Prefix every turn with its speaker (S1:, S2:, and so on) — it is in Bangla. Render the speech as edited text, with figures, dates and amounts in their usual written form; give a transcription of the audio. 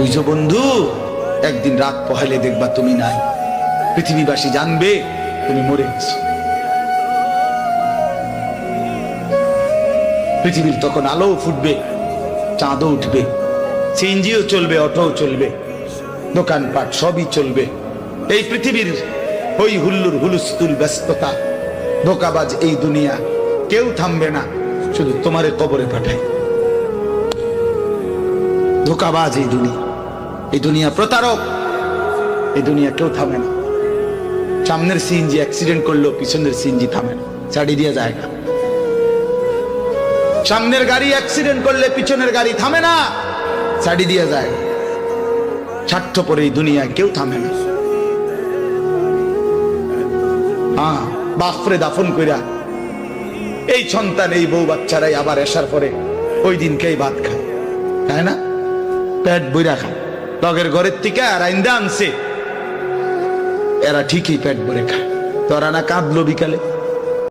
S1: বুঝছো বন্ধু, একদিন রাত পহেলে দেখবা তুমি নাই, পৃথিবীবাসী জানবে তুমি মরে গেছো। পৃথিবীর তখন আলো ফুটবে, চাঁদও উঠবে, সিএনজিও চলবে, অটোও চলবে, দোকানপাট সবই চলবে। এই পৃথিবীর হই হুল্লুর হুলুস্থুল ব্যস্ততা, ধোকাবাজ এই দুনিয়া, কেউ থামবে না, শুধু তোমারে কবরে পাঠায়। ধোকাবাজ এই দুনিয়া প্রতারক, এই দুনিয়া কেউ থামে না। সামনের সিএনজি অ্যাক্সিডেন্ট করলো, পিছনের সিএনজি থামে না, ছাড়ি দিয়ে যায় না। সামনের গাড়ি অ্যাক্সিডেন্ট করলে পিছনের গাড়ি থামে না, ছাড়ি দিয়ে যায়। স্বার্থপর এই দুনিয়ায় কেউ থামে না। হ্যাঁ, বাপরে দাফন কইরা এই সন্তান, এই বউ বাচ্চারাই আবার আসার পরে ওই দিনকেই ভাত খায়, তাই না? পেট বইরা খায়, লগের ঘরের থেকে আর আইন্দা আনছে, এরা ঠিকই পেট ভরে খায়। তোরা না কাঁদলো বিকালে?